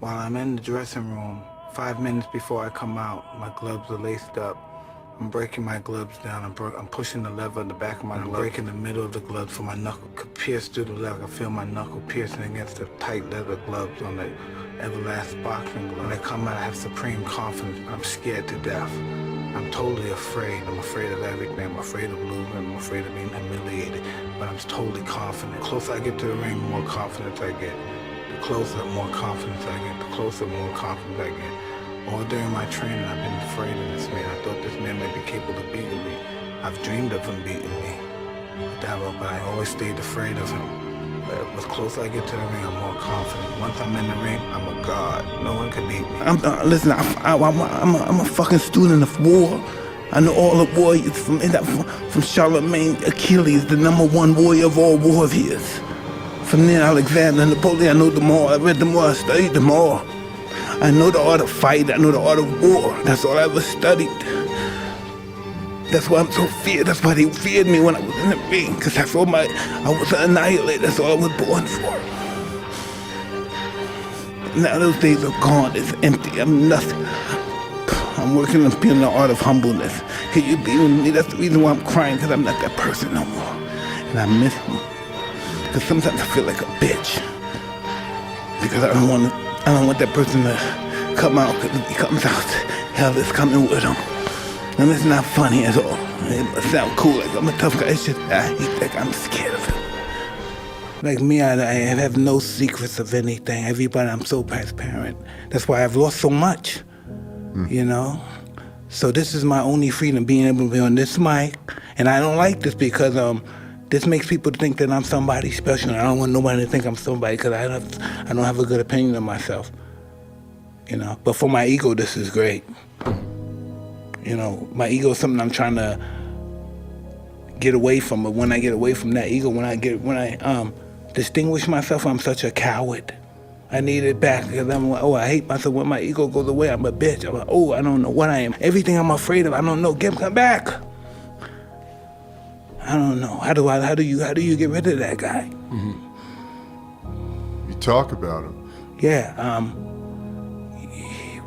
While I'm in the dressing room, 5 minutes before I come out, my gloves are laced up. I'm breaking my gloves down. I'm pushing the lever in the back of my glove. I'm breaking the middle of the gloves so my knuckle could pierce through the leather. I feel my knuckle piercing against the tight leather gloves on the everlast boxing glove. When I come out, I have supreme confidence. I'm scared to death. I'm totally afraid. I'm afraid of everything. I'm afraid of losing. I'm afraid of being humiliated. But I'm totally confident. The closer I get to the ring, the more confidence I get. The closer, the more confidence I get. The closer, the more confidence I get. All during my training, I've been afraid of this man. I thought this man might be capable of beating me. I've dreamed of him beating me. But I always stayed afraid of him. But the closer I get to the ring, I'm more confident. Once I'm in the ring, I'm a god. No one can beat me. Listen, I'm a fucking student of war. I know all the warriors from Charlemagne, Achilles, the #1 warrior of all warriors. From there, Alexander, Napoleon, I know them all. I read them all, I studied them all. I know the art of fight, I know the art of war. That's all I ever studied. That's why I'm so feared. That's why they feared me when I was in the ring. Because that's all I was an annihilator. That's all I was born for. Now those days are gone. It's empty. I'm nothing. I'm working on being the art of humbleness. Can you be with me? That's the reason why I'm crying, because I'm not that person no more. And I miss him. Because sometimes I feel like a bitch. Because I don't want that person to come out, because if he comes out, hell is coming with him. And it's not funny at all. It must sound cool, like I'm a tough guy. It's just, I'm scared of him. Like me, I have no secrets of anything. Everybody, I'm so transparent. That's why I've lost so much, you know? So this is my only freedom, being able to be on this mic. And I don't like this because this makes people think that I'm somebody special. And I don't want nobody to think I'm somebody, because I don't have a good opinion of myself, you know? But for my ego, this is great. You know, my ego is something I'm trying to get away from. But when I get away from that ego, when I distinguish myself, I'm such a coward. I need it back, because I hate myself. When my ego goes away, I'm a bitch. I'm like, I don't know what I am. Everything I'm afraid of, I don't know. Come back. I don't know. How do you get rid of that guy? Mm-hmm. You talk about him. Yeah.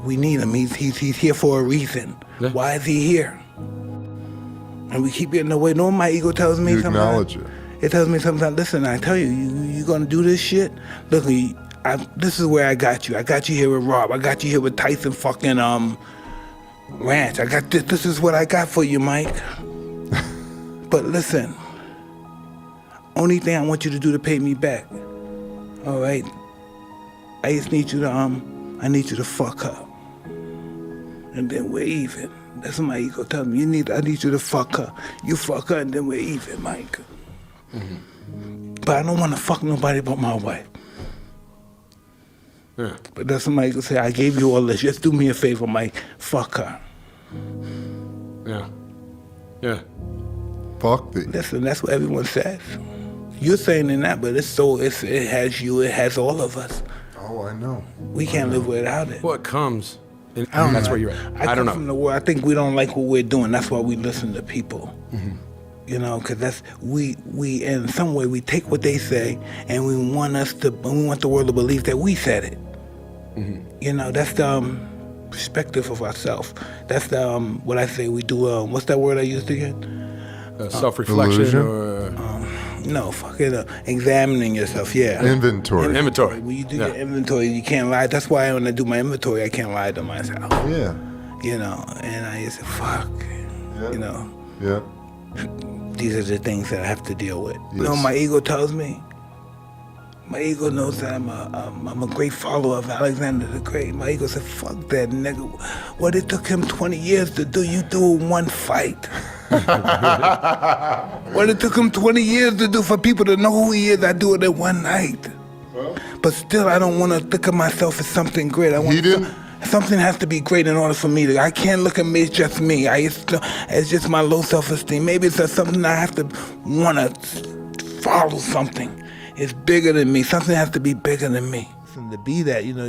We need him. He's here for a reason. Yeah. Why is he here? And we keep getting away. No, my ego tells me sometimes. You acknowledge it. It tells me sometimes, listen, I tell you, you're gonna do this shit? Look, this is where I got you. I got you here with Rob. I got you here with Tyson fucking Ranch. I got this. This is what I got for you, Mike. But listen, only thing I want you to do to pay me back, all right? I just need you to I need you to fuck up. And then we're even. That's what my ego tells me. I need you to fuck her. You fuck her, and then we're even, Mike. Mm-hmm. But I don't want to fuck nobody but my wife. Yeah. But that's what my ego say. I gave you all this. Just do me a favor, Mike. Fuck her. Yeah. Yeah. Fuck thee. Listen, that's what everyone says. You're saying in that, but it has you. It has all of us. Oh, I know. We can't live without it. Well, it comes. I don't know. That's where you're at. I don't know. From the world. I think we don't like what we're doing. That's why we listen to people. Mm-hmm. You know, because that's we in some way we take what they say and we want the world to believe that we said it. Mm-hmm. You know, that's the perspective of ourselves. That's the what I say we do. What's that word I used again? Self-reflection or no, fuck it up. Examining yourself, yeah. Inventory. When you do your inventory, you can't lie. That's why when I do my inventory, I can't lie to myself. Yeah. You know, and I just say, fuck. Yeah. You know. Yeah. These are the things that I have to deal with. Yes. You know, my ego tells me. My ego knows that I'm a great follower of Alexander the Great. My ego said, fuck that nigga. What it took him 20 years to do, you do in one fight. What it took him 20 years to do for people to know who he is, I do it in one night. Well, but still, I don't want to think of myself as something great. Something has to be great in order for me to. I can't look at me as just me. It's just my low self-esteem. Maybe it's something I have to want to follow something. It's bigger than me. Something has to be bigger than me. And to be that, you know,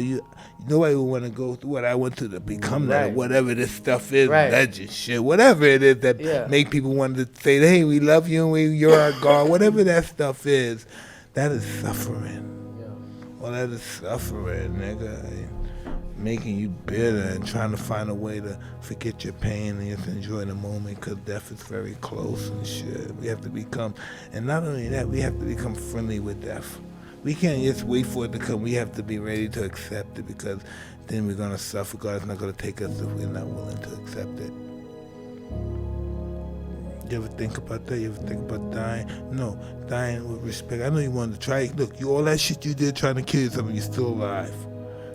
nobody would want to go through what I went through to become that, whatever this stuff is, legend shit, whatever it is that make people want to say, hey, we love you and you're our God, whatever that stuff is, that is suffering. All that is suffering, nigga. Making you bitter and trying to find a way to forget your pain and just enjoy the moment because death is very close and shit. We have to become, and not only that, we have to become friendly with death. We can't just wait for it to come. We have to be ready to accept it because then we're going to suffer. God's not going to take us if we're not willing to accept it. You ever think about that? You ever think about dying? No, dying with respect. I know you wanted to try. Look, all that shit you did trying to kill yourself and you're still alive.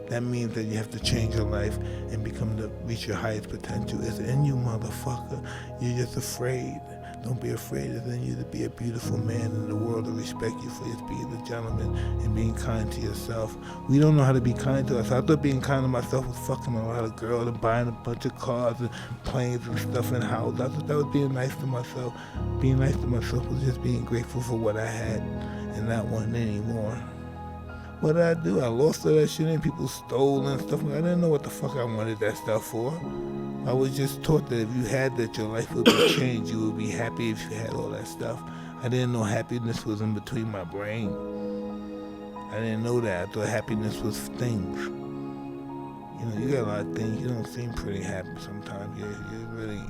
That means that you have to change your life and reach your highest potential. It's in you, motherfucker. You're just afraid. Don't be afraid. It's in you to be a beautiful man in the world to respect you for just being a gentleman and being kind to yourself. We don't know how to be kind to ourselves. I thought being kind to myself was fucking a lot of girls and buying a bunch of cars and planes and stuff and houses. I thought that was being nice to myself. Being nice to myself was just being grateful for what I had and not wanting anymore. What did I do? I lost all that shit and people stole and stuff. I didn't know what the fuck I wanted that stuff for. I was just taught that if you had that, your life would be changed. You would be happy if you had all that stuff. I didn't know happiness was in between my brain. I didn't know that. I thought happiness was things. You know, you got a lot of things. You don't seem pretty happy sometimes. You're really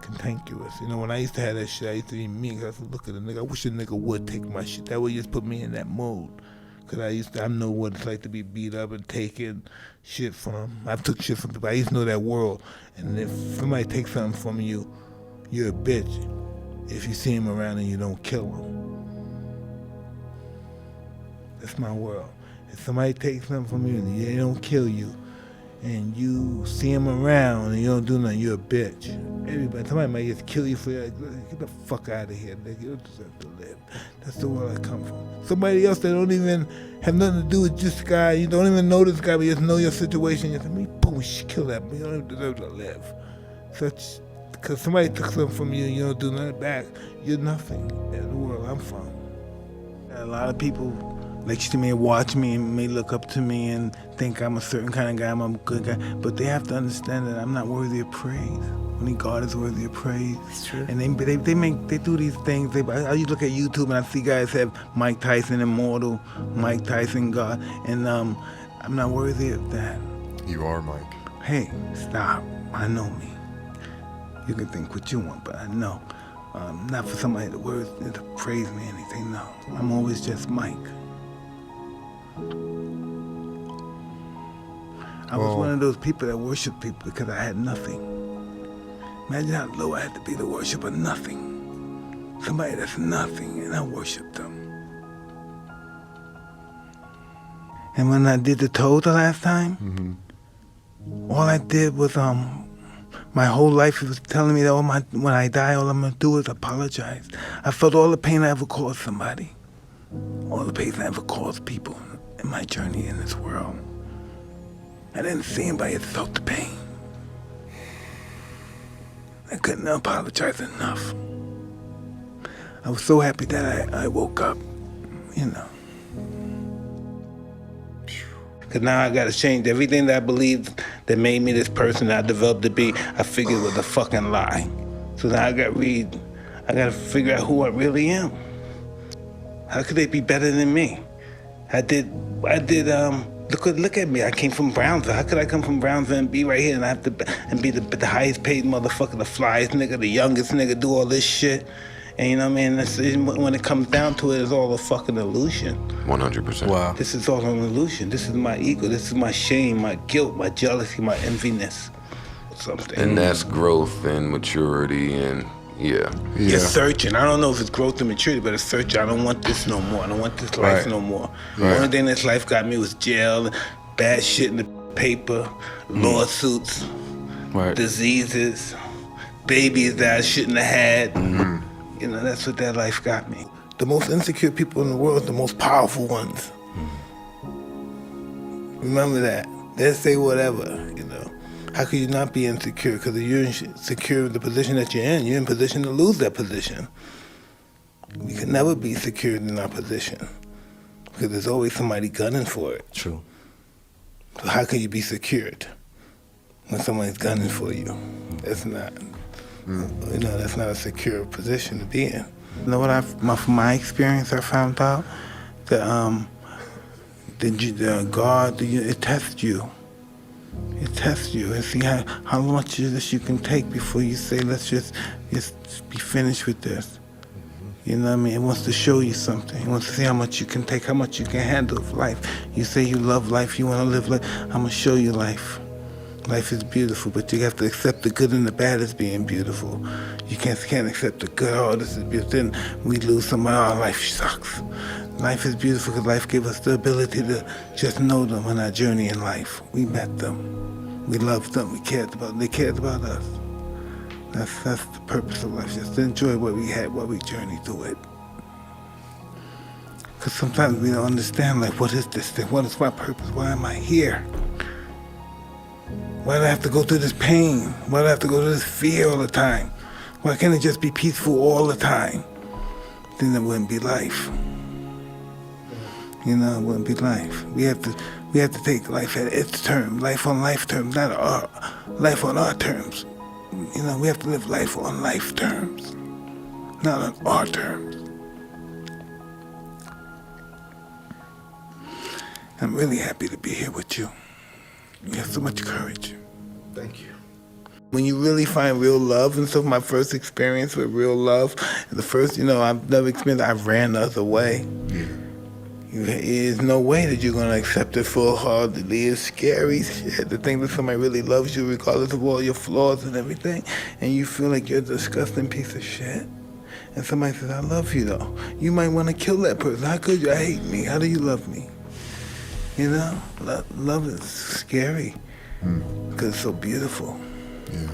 cantankerous. You know, when I used to have that shit, I used to be mean. I used to look at a nigga. I wish a nigga would take my shit. That would just put me in that mode. Because I know what it's like to be beat up and taken shit from. I took shit from people. I used to know that world. And if somebody takes something from you, you're a bitch. If you see him around and you don't kill him. That's my world. If somebody takes something from you and they don't kill you, and you see him around and you don't do nothing, you're a bitch. Somebody might just kill you for that. Get the fuck out of here, nigga. You don't deserve to live. That's the world I come from. Somebody else that don't even have nothing to do with this guy, you don't even know this guy, but you just know your situation. You say, boom, kill that, but you don't even deserve to live. Because somebody took something from you and you don't do nothing back, you're nothing in the world I'm from. A lot of people lecture to me and watch me and may look up to me and think I'm a certain kind of guy, I'm a good guy, but they have to understand that I'm not worthy of praise. Only God is worthy of praise. It's true. And they do these things. I used to look at YouTube and I see guys have Mike Tyson, immortal, Mike Tyson, God, and I'm not worthy of that. You are, Mike. Hey, stop. I know me. You can think what you want, but I know. Not for somebody to praise me or anything, no. I'm always just Mike. I was one of those people that worship people because I had nothing. Imagine how low I had to be to worship a nothing. Somebody that's nothing, and I worship them. And when I did the toe the last time, all I did was, my whole life was telling me that when I die, all I'm gonna do is apologize. I felt all the pain I ever caused somebody. All the pain I ever caused people in my journey in this world. I didn't see anybody that felt the pain. I couldn't apologize enough. I was so happy that I woke up, you know. Because now I got to change everything that I believed that made me this person that I developed to be, I figured was a fucking lie. So now I got to figure out who I really am. How could they be better than me? Look at me. I came from Brownsville. How could I come from Brownsville and be right here and have to be the highest paid motherfucker, the flyest nigga, the youngest nigga, do all this shit? And you know what I mean? When it comes down to it, it's all a fucking illusion. 100%. Wow. This is all an illusion. This is my ego. This is my shame, my guilt, my jealousy, my enviness. Something. And that's growth and maturity and yeah. You're searching. I don't know if it's growth or maturity, but it's searching. I don't want this no more. I don't want this life no more. The only thing this life got me was jail, bad shit in the paper, lawsuits, diseases, babies that I shouldn't have had. You know, that's what that life got me. The most insecure people in the world are the most powerful ones. Remember that. They'll say whatever, you know. How could you not be insecure? Because if you're insecure in the position that you're in position to lose that position. We can never be secure in our position because there's always somebody gunning for it. True. So how can you be secured when somebody's gunning for you? That's not, you know, that's not a secure position to be in. You know what from my experience I found out? That God, it tests you. It tests you and see how much of this you can take before you say, let's just be finished with this. You know what I mean? It wants to show you something. It wants to see how much you can take, how much you can handle of life. You say you love life, you want to live life. I'm going to show you life. Life is beautiful, but you have to accept the good and the bad as being beautiful. You can't accept the good, oh, this is beautiful. Then we lose somebody, oh, life sucks. Life is beautiful because life gave us the ability to just know them on our journey in life. We met them. We loved them. We cared about them. They cared about us. That's the purpose of life, just to enjoy what we had while we journeyed through it. Because sometimes we don't understand, like, what is this thing? What is my purpose? Why am I here? Why do I have to go through this pain? Why do I have to go through this fear all the time? Why can't it just be peaceful all the time? Then it wouldn't be life. You know, it wouldn't be life. We have to take life at its terms, life on life terms, not life on our terms. You know, we have to live life on life terms, not on our terms. I'm really happy to be here with you. You have so much courage. Thank you. When you really find real love, and so my first experience with real love, the first, I've never experienced, I ran the other way. Yeah. There's no way that you're going to accept it full-heartedly. It's scary shit to think that somebody really loves you regardless of all your flaws and everything, and you feel like you're a disgusting piece of shit. And somebody says, I love you, though. You might want to kill that person. How could you? I hate me. How do you love me? You know? Love is scary because it's so beautiful. Yeah.